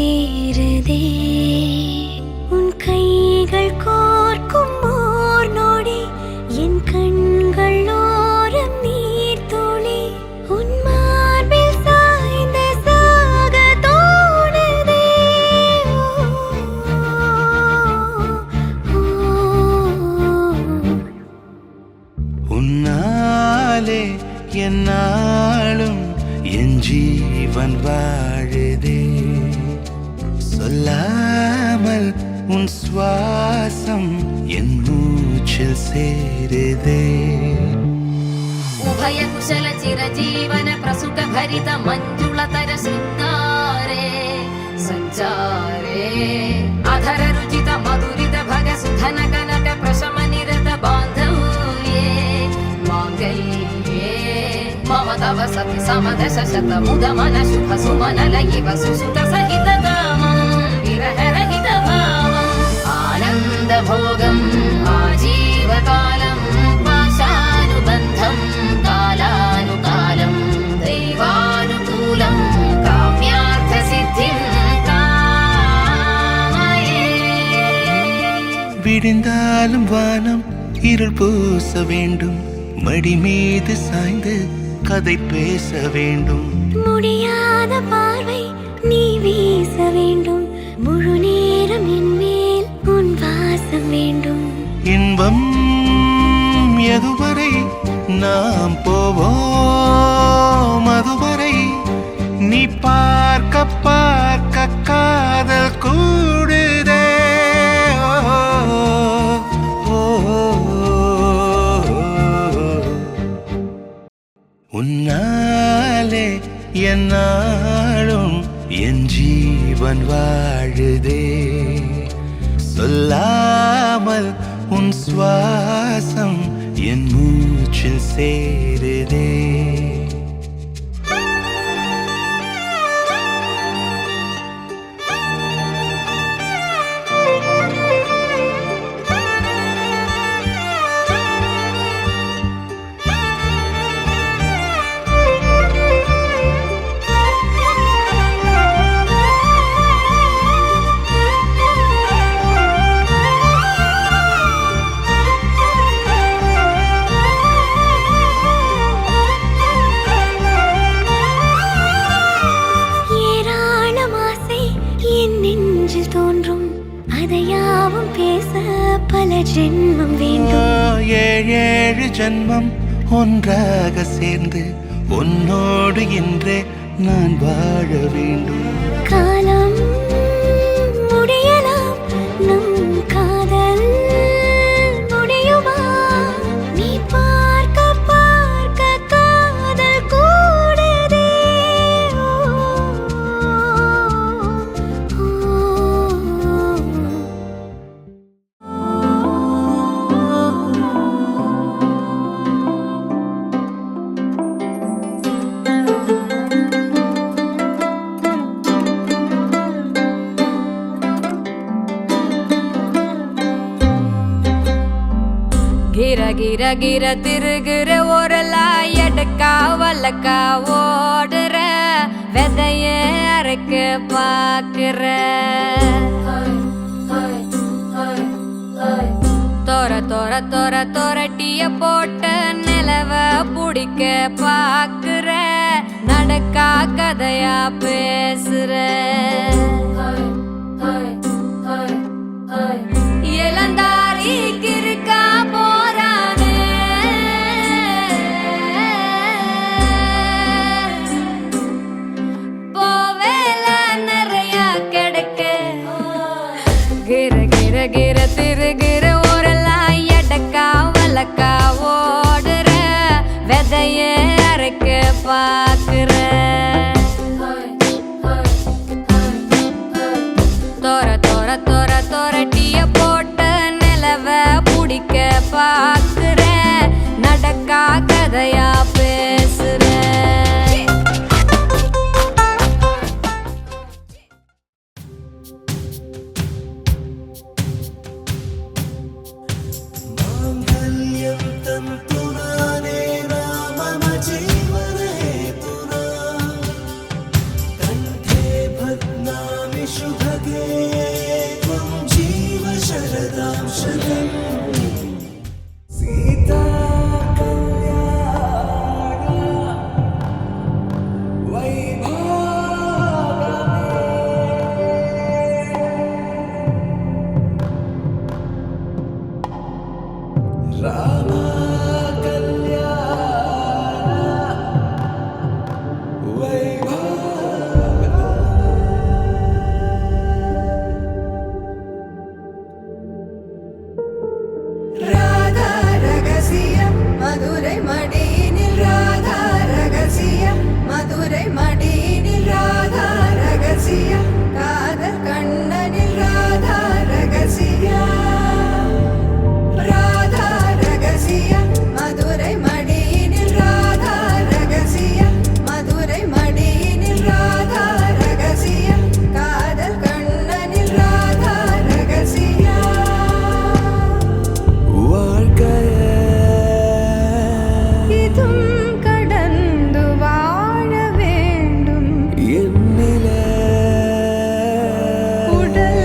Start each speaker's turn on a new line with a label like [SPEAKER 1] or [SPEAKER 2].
[SPEAKER 1] சேருதே உன் கைகள் கோர்க்கும் ஓர் நொடி என் கண்கள் ஓரம் நீர் துளி உன் மார்பில் சாய்ந்த சாக தோணுதே
[SPEAKER 2] உன்னாலே என்னாலும் என் ஜீவன் வாழுதே சொல்லாமல் உன் சுவாசம் என் மூச்சில் சேருதே
[SPEAKER 3] उभय कुशल चिरजीवन प्रसुख भरित मंजुलतर शृंगारे संचारे अधर रुचित मधुरित भग सुधन कनक प्रशम निरत बांधव्ये मांगल्ये मम तव सति समदश शत मुद मन शुभ सुमन लयिव सुसुत सहित कामं विरह रहित भावं आनंद भोगं आजीवकालं पाशानुबन्धं कालानुकालं दैवानुकूलं काम्यार्थ सिद्धिं कामये
[SPEAKER 2] விடிந்தாலும் வானம் இருள் பூச வேண்டும் மடி மீது சாய்ந்து கதை பேச வேண்டும்
[SPEAKER 1] முடியாத பார்வை நீ வீச வேண்டும் முழு நேரம் என் மேல் உன் வாசம் வேண்டும்
[SPEAKER 2] இன்பம் எதுவரை நாம் போவோம் அதுவரை நீ பார்க்க பார்க்க காதல் கூடுதே உன்னாலே என்னாலும் என் ஜீவன் வாழுதே சொல்லாமல் உன் சுவாசம் என் மூச்சில் சேருதே
[SPEAKER 1] தோன்றும் அதையாவும் பேச பல ஜென்மம் வேண்டும்
[SPEAKER 2] ஏழு ஜென்மம் ஒன்றாக சேர்ந்து உன்னோடு இன்றே நான் வாழ வேண்டும்
[SPEAKER 1] காலம் முடியலாம் நம் காதல் முடியுமா நீ பார்க்க பார்க்க காதல் கூடுதே
[SPEAKER 3] गिर गिर गिर तिरुगिर ओरला எடக்கா வலக்கா ஓடுற வெதைய அரைக்க பாக்குற தோர தோர தோர தோரட்டிய போட்ட நிலவ புடிக்க பாக்குற நடக்கா கதையா பேசுற இளந்தாரி கிருக்கா போறானே போவேல நிறைய கிடைக்க கிர கிர கிர திருகிற ஓரலாம் எடக்கா வலக்கா ஓடுற வெதைய அரைக்க பாக்குற
[SPEAKER 4] உடல்